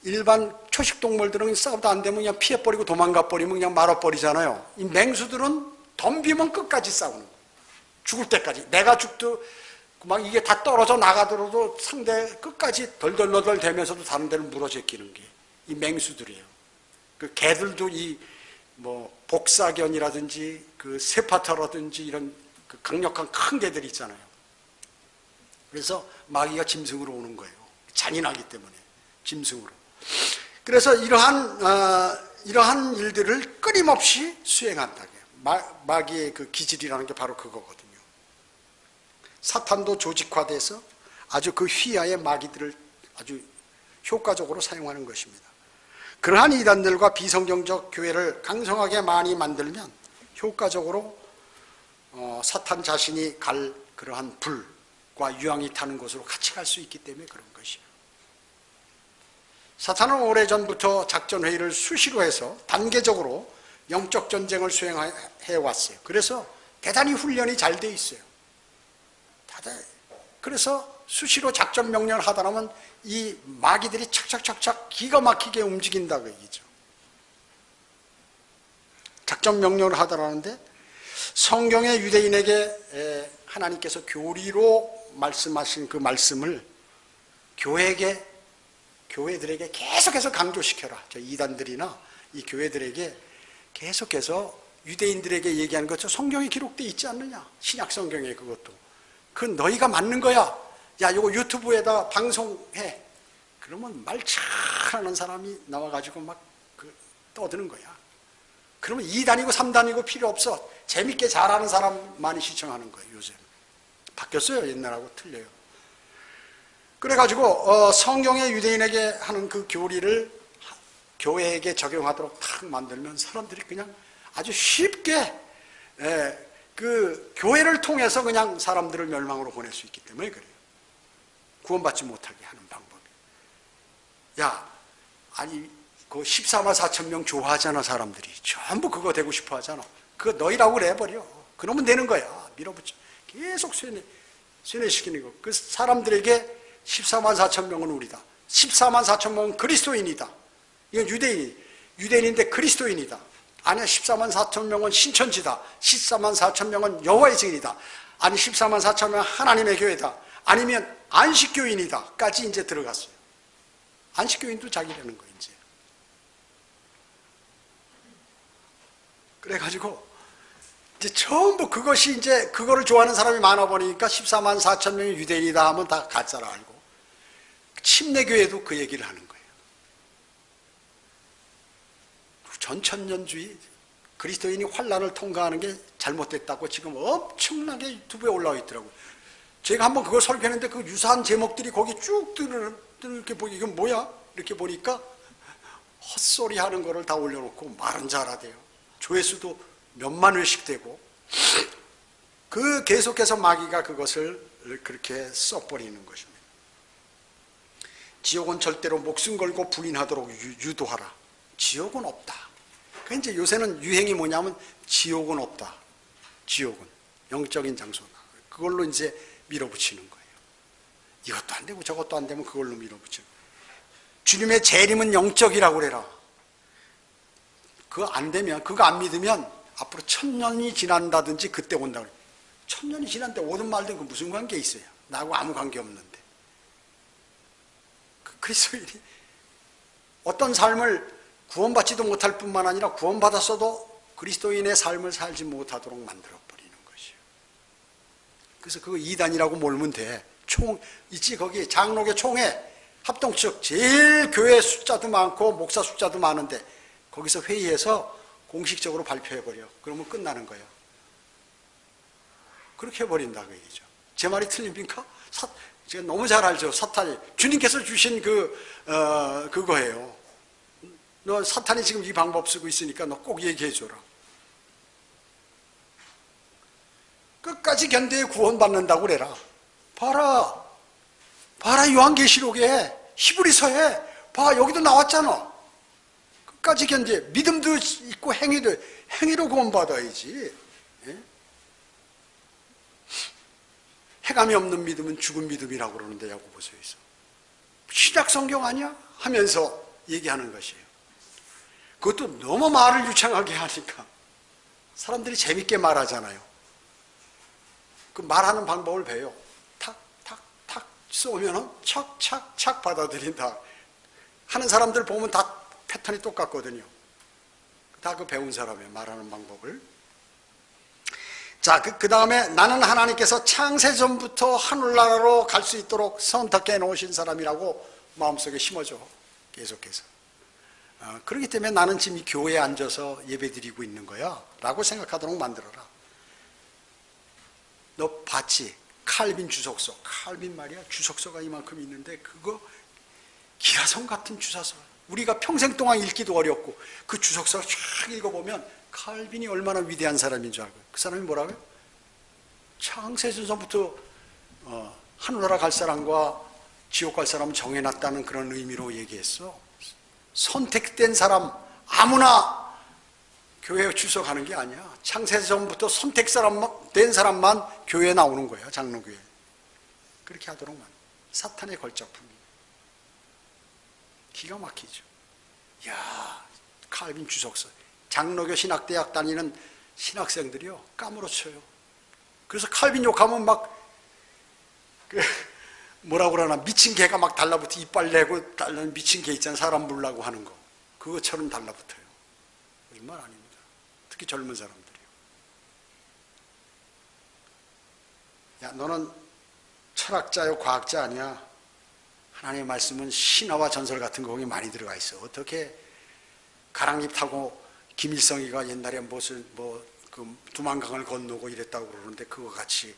일반 초식동물들은 싸움도 안 되면 그냥 피해버리고 도망가버리면 그냥 말아버리잖아요. 이 맹수들은 덤비면 끝까지 싸우는 거예요. 죽을 때까지. 내가 죽도 막 이게 다 떨어져 나가더라도 상대 끝까지 덜덜덜덜 대면서도 다른 데를 물어 제끼는 게 이 맹수들이에요. 그 개들도 이 뭐 복사견이라든지 그 세파터라든지 이런 그 강력한 큰 개들이 있잖아요. 그래서 마귀가 짐승으로 오는 거예요. 잔인하기 때문에 짐승으로. 그래서 이러한 일들을 끊임없이 수행한다. 마귀의 그 기질이라는 게 바로 그거거든요. 사탄도 조직화돼서 아주 그 휘하의 마귀들을 아주 효과적으로 사용하는 것입니다. 그러한 이단들과 비성경적 교회를 강성하게 많이 만들면 효과적으로 사탄 자신이 갈 그러한 불과 유황이 타는 곳으로 같이 갈 수 있기 때문에 그런 것이에요. 사탄은 오래전부터 작전회의를 수시로 해서 단계적으로 영적 전쟁을 수행해 왔어요. 그래서 대단히 훈련이 잘 돼 있어요. 그래서 수시로 작전 명령을 하다 보면 이 마귀들이 착착착착 기가 막히게 움직인다고 얘기죠. 작전 명령을 하더라는데 성경의 유대인에게 하나님께서 교리로 말씀하신 그 말씀을 교회들에게 계속해서 강조시켜라. 저 이단들이나 이 교회들에게 계속해서 유대인들에게 얘기하는 것처럼 성경에 기록되어 있지 않느냐. 신약 성경에 그것도. 그 너희가 맞는 거야. 야, 이거 유튜브에다 방송해. 그러면 말 잘하는 사람이 나와가지고 막 떠드는 거야. 그러면 2단이고 3단이고 필요 없어. 재밌게 잘하는 사람만이 시청하는 거예요, 요새는. 바뀌었어요, 옛날하고 틀려요. 그래가지고 성경의 유대인에게 하는 그 교리를 교회에게 적용하도록 탁 만들면 사람들이 그냥 아주 쉽게 그 교회를 통해서 그냥 사람들을 멸망으로 보낼 수 있기 때문에 그래요. 구원받지 못하게 하는 방법이. 야, 아니 그 14만 4천 명 좋아하잖아. 사람들이 전부 그거 되고 싶어 하잖아. 그거 너희라고 그래버려. 그러면 되는 거야. 밀어붙여. 계속 세뇌시키는 거. 그 사람들에게 14만 4천 명은 우리다. 14만 4천 명은 그리스도인이다. 이건 유대인인데 그리스도인이다. 아니야, 14만 4천 명은 신천지다. 14만 4천 명은 여호와의 증인이다. 아니 14만 4천 명은 하나님의 교회다. 아니면 안식교인이다. 까지 이제 들어갔어요. 안식교인도 자기라는 거 이제. 그래가지고 이제 전부 그것이 이제 그거를 좋아하는 사람이 많아 보니까 14만 4천 명이 유대인이다 하면 다 가짜라 알고. 침례교회도 그 얘기를 하는 거예요. 전천년주의, 그리스도인이 환란을 통과하는 게 잘못됐다고 지금 엄청나게 유튜브에 올라와 있더라고요. 제가 한번 그걸 설교했는데 그 유사한 제목들이 거기 쭉 이렇게 보기, 이건 뭐야? 이렇게 보니까 헛소리 하는 거를 다 올려놓고 말은 잘하대요. 조회수도 몇만 회씩 되고, 그 계속해서 마귀가 그것을 그렇게 써버리는 것입니다. 지옥은 절대로 목숨 걸고 부인하도록 유도하라. 지옥은 없다. 그러니까 이제 요새는 유행이 뭐냐면 지옥은 없다. 지옥은 영적인 장소다. 그걸로 이제 밀어붙이는 거예요. 이것도 안 되고 저것도 안 되면 그걸로 밀어붙이는 거예요. 주님의 재림은 영적이라고 그래라. 그거 안 되면, 그거 안 믿으면 앞으로 1000년이 지난다든지 그때 온다 그래요. 1000년이 지난데 오든 말든 그 무슨 관계 있어요? 나하고 아무 관계 없는데. 그 그리스도인이 어떤 삶을 구원받지도 못할 뿐만 아니라 구원받았어도 그리스도인의 삶을 살지 못하도록 만들어버리는 것이에요. 그래서 그거 2단이라고 몰면 돼. 총 있지, 거기 장로교 총회 합동측 제일 교회 숫자도 많고 목사 숫자도 많은데 거기서 회의해서 공식적으로 발표해버려. 그러면 끝나는 거예요. 그렇게 해버린다고 얘기죠. 제 말이 틀립니까? 제가 너무 잘 알죠. 사탄이 주님께서 주신 그거예요. 너 사탄이 지금 이 방법 쓰고 있으니까 너 꼭 얘기해줘라. 끝까지 견뎌야 구원받는다고 그래라. 봐라 요한계시록에 히브리서에 봐, 여기도 나왔잖아. 끝까지 견뎌. 믿음도 있고 행위로 구원받아야지. 예? 해감이 없는 믿음은 죽은 믿음이라고 그러는데 야고보서에서 신약 성경 아니야? 하면서 얘기하는 것이에요. 그것도 너무 말을 유창하게 하니까 사람들이 재밌게 말하잖아요. 그 말하는 방법을 배워요. 다 쏘면은 착착착 받아들인다 하는 사람들 보면 다 패턴이 똑같거든요. 다 그 배운 사람이에요. 말하는 방법을. 자, 그 다음에 나는 하나님께서 창세전부터 하늘나라로 갈 수 있도록 선택해 놓으신 사람이라고 마음속에 심어줘. 계속해서. 그렇기 때문에 나는 지금 이 교회에 앉아서 예배 드리고 있는 거야 라고 생각하도록 만들어라. 너 봤지? 칼빈 주석서. 칼빈 말이야. 주석서가 이만큼 있는데 그거 기라성 같은 주석서. 우리가 평생 동안 읽기도 어렵고 그 주석서를 쫙 읽어보면 칼빈이 얼마나 위대한 사람인 줄 알고. 그 사람이 뭐라고요? 창세전부터 하늘나라 갈 사람과 지옥 갈 사람은 정해놨다는 그런 의미로 얘기했어. 선택된 사람 아무나 교회에 출석하는 게 아니야. 창세전부터 선택된 사람만 교회에 나오는 거야. 장로교회. 그렇게 하도록 만. 사탄의 걸작품이. 기가 막히죠. 이야, 칼빈 주석서. 장로교 신학대학 다니는 신학생들이요 까무러쳐요. 그래서 칼빈 욕하면 막 뭐라고 그러나 미친 개가 막 달라붙어. 이빨 내고 달라는 미친 개 있잖아요. 사람 물라고 하는 거. 그것처럼 달라붙어요. 거짓말 아닙니다. 특히 젊은 사람들이요. 야, 너는 철학자요 과학자 아니야. 하나님의 말씀은 신화와 전설 같은 거 거기 많이 들어가 있어. 어떻게 가랑잎 타고 김일성이가 옛날에 그 두만강을 건너고 이랬다고 그러는데 그거 같이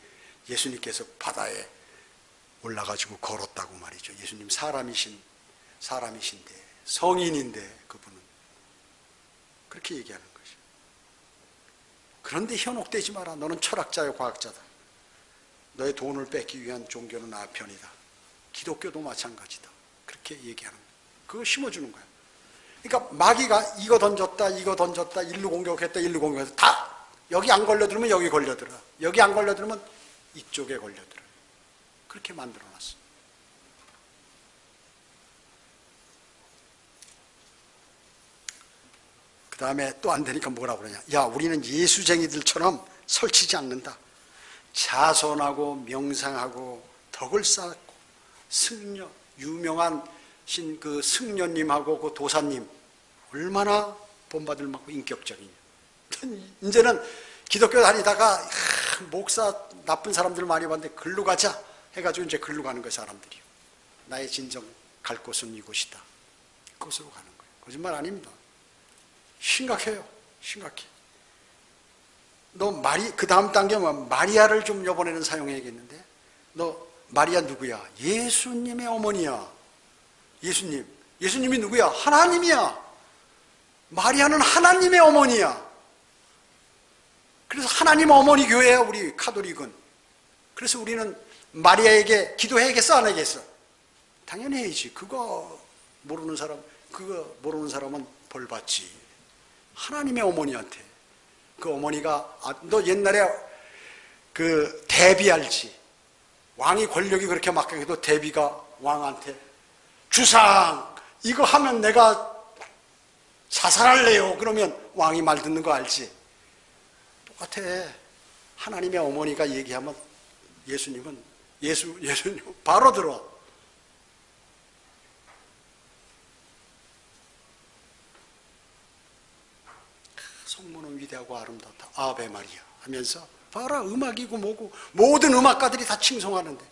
예수님께서 바다에 올라가지고 걸었다고 말이죠. 예수님 사람이신데 성인인데 그분은 그렇게 얘기하는 거죠. 그런데 현혹되지 마라. 너는 철학자요 과학자다. 너의 돈을 뺏기 위한 종교는 아편이다. 기독교도 마찬가지다. 그렇게 얘기하는 거예요. 그거 심어주는 거야. 그러니까 마귀가 이거 던졌다, 일로 공격했다, 다 여기 안 걸려들면 여기 걸려들어. 여기 안 걸려들면 이쪽에 걸려들어. 그렇게 만들어놨어. 그 다음에 또 안 되니까 뭐라고 그러냐. 야, 우리는 예수쟁이들처럼 설치지 않는다. 자선하고 명상하고 덕을 쌓고 승려, 유명한 그 승려님하고 그 도사님 얼마나 본받을 만큼 인격적이냐. 이제는 기독교 다니다가 목사 나쁜 사람들 많이 봤는데 글로 가자 해가지고 이제 글로 가는 거예요. 사람들이. 나의 진정 갈 곳은 이곳이다. 그곳으로 가는 거예요. 거짓말 아닙니다. 심각해요. 심각해. 너 그 다음 단계는 마리아를 좀 이번에는 사용해야겠는데. 너 마리아 누구야? 예수님의 어머니야. 예수님이 누구야? 하나님이야. 마리아는 하나님의 어머니야. 그래서 하나님 어머니 교회야, 우리 카톨릭은. 그래서 우리는 마리아에게 기도해야겠어, 안 해야겠어? 당연히 해야지. 그거 모르는 사람은 벌 받지. 하나님의 어머니한테. 그 어머니가, 너 옛날에 그 대비 알지? 왕이 권력이 그렇게 막강해도 대비가 왕한테 주상, 이거 하면 내가 자살할래요. 그러면 왕이 말 듣는 거 알지? 똑같아. 하나님의 어머니가 얘기하면 예수님 바로 들어. 성모는 위대하고 아름답다. 아베 마리아 하면서 봐라, 음악이고 뭐고 모든 음악가들이 다 칭송하는데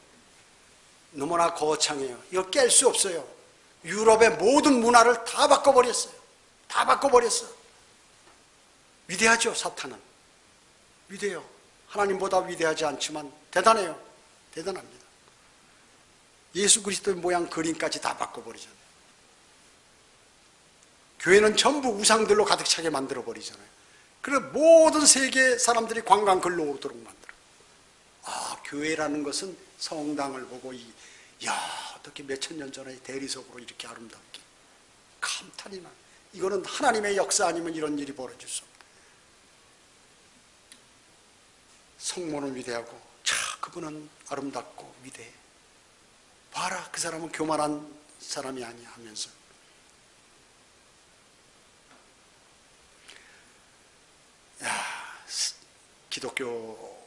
너무나 거창해요. 이거 깰 수 없어요. 유럽의 모든 문화를 다 바꿔버렸어요. 다 바꿔버렸어. 위대하죠, 사탄은. 위대해요. 하나님보다 위대하지 않지만 대단해요. 대단합니다. 예수 그리스도의 모양 그림까지 다 바꿔버리잖아요. 교회는 전부 우상들로 가득 차게 만들어버리잖아요. 그래서 모든 세계 사람들이 관광 글로 오도록 만들어. 아, 교회라는 것은 성당을 보고 어떻게 몇천 년 전에 대리석으로 이렇게 아름답게. 감탄이 나. 이거는 하나님의 역사 아니면 이런 일이 벌어질 수 없다. 성모는 위대하고, 그분은 아름답고 위대해. 봐라, 그 사람은 교만한 사람이 아니야 하면서. 기독교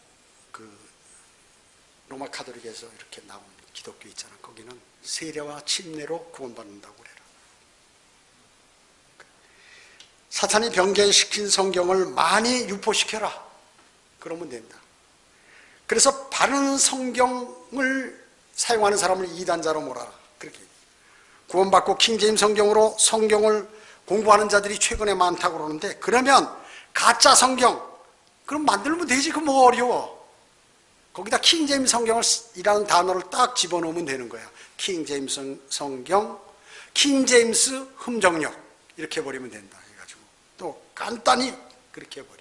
로마 카톨릭에서 이렇게 나온 기독교 있잖아. 거기는 세례와 침례로 구원받는다고 그래라. 사탄이 변개시킨 성경을 많이 유포시켜라. 그러면 된다. 그래서 바른 성경을 사용하는 사람을 이단자로 몰아라. 그렇게. 구원받고 킹제임스 성경으로 성경을 공부하는 자들이 최근에 많다고 그러는데, 그러면 가짜 성경, 그럼 만들면 되지. 그 뭐 어려워. 거기다 킹제임스 성경이라는 단어를 딱 집어넣으면 되는 거야. 킹제임스 성경, 킹제임스 흠정력 이렇게 해버리면 된다 해가지고 또 간단히 그렇게 해버려.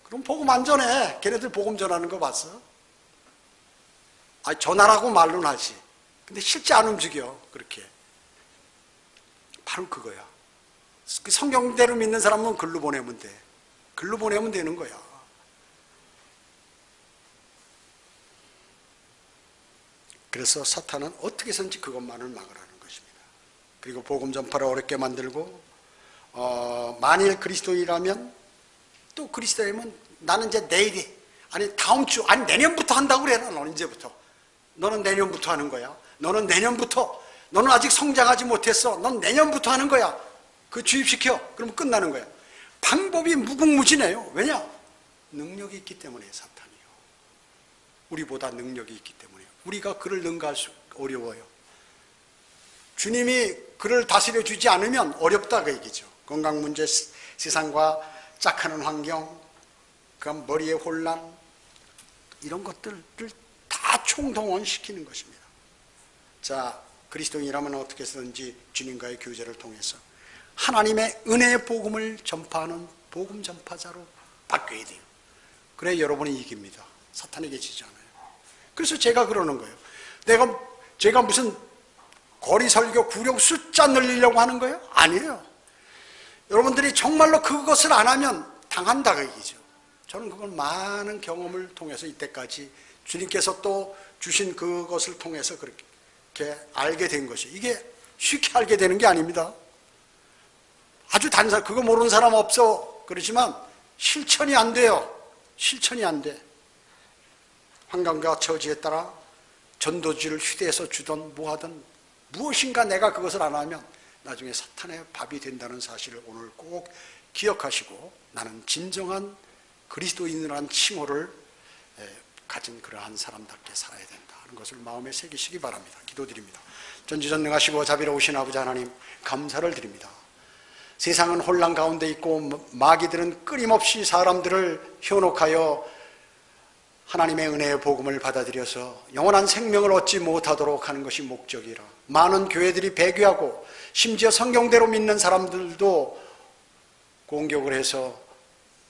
그럼 복음 안 전해. 걔네들 복음 전하는 거 봤어? 전하라고 말로는 하지. 근데 실제 안 움직여. 그렇게. 바로 그거야. 그 성경대로 믿는 사람은 글로 보내면 돼. 글로 보내면 되는 거야. 그래서 사탄은 어떻게 해서든지 그것만을 막으라는 것입니다. 그리고 복음 전파를 어렵게 만들고, 만일 그리스도인이라면, 또 그리스도인이면 나는 이제 내일이, 아니 다음 주, 아니 내년부터 한다고 그래라. 너는 이제부터. 너는 내년부터 하는 거야. 너는 내년부터. 너는 아직 성장하지 못했어. 넌 내년부터 하는 거야. 그 주입시켜. 그러면 끝나는 거야. 방법이 무궁무진해요. 왜냐? 능력이 있기 때문에. 사탄이요. 우리보다 능력이 있기 때문에. 우리가 그를 능가할 수 어려워요. 주님이 그를 다스려 주지 않으면 어렵다 그 얘기죠. 건강 문제, 세상과 짝하는 환경, 그 머리의 혼란, 이런 것들을 다 총동원시키는 것입니다. 자, 그리스도인이라면 어떻게 해서든지 주님과의 교제를 통해서 하나님의 은혜의 복음을 전파하는 복음 전파자로 바뀌어야 돼요. 그래야 여러분이 이깁니다. 사탄에게 지지 않아요. 그래서 제가 그러는 거예요. 제가 무슨 거리 설교 구령 숫자 늘리려고 하는 거예요? 아니에요. 여러분들이 정말로 그것을 안 하면 당한다 그 얘기죠. 저는 그걸 많은 경험을 통해서 이때까지 주님께서 또 주신 그것을 통해서 그렇게 알게 된 것이, 이게 쉽게 알게 되는 게 아닙니다. 아주 단순, 그거 모르는 사람 없어. 그렇지만 실천이 안 돼요. 실천이 안 돼. 환경과 처지에 따라 전도지를 휴대해서 주던 뭐하든 무엇인가 내가 그것을 안 하면 나중에 사탄의 밥이 된다는 사실을 오늘 꼭 기억하시고, 나는 진정한 그리스도인이라는 칭호를 가진 그러한 사람답게 살아야 된다 하는 것을 마음에 새기시기 바랍니다. 기도드립니다. 전지전능하시고 자비로우신 아버지 하나님, 감사를 드립니다. 세상은 혼란 가운데 있고 마귀들은 끊임없이 사람들을 현혹하여 하나님의 은혜의 복음을 받아들여서 영원한 생명을 얻지 못하도록 하는 것이 목적이라. 많은 교회들이 배교하고 심지어 성경대로 믿는 사람들도 공격을 해서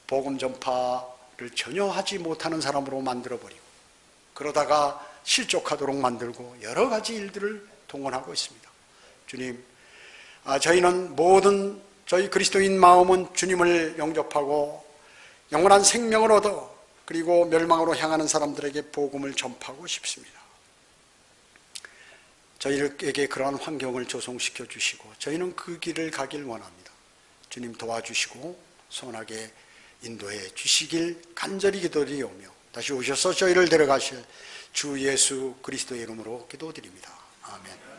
복음 전파를 전혀 하지 못하는 사람으로 만들어버리고, 그러다가 실족하도록 만들고 여러 가지 일들을 동원하고 있습니다. 주님, 저희는 모든 저희 그리스도인 마음은 주님을 영접하고 영원한 생명을 얻어 그리고 멸망으로 향하는 사람들에게 복음을 전파하고 싶습니다. 저희에게 그러한 환경을 조성시켜 주시고 저희는 그 길을 가길 원합니다. 주님 도와주시고 선하게 인도해 주시길 간절히 기도드리오며 다시 오셔서 저희를 데려가실 주 예수 그리스도의 이름으로 기도드립니다. 아멘.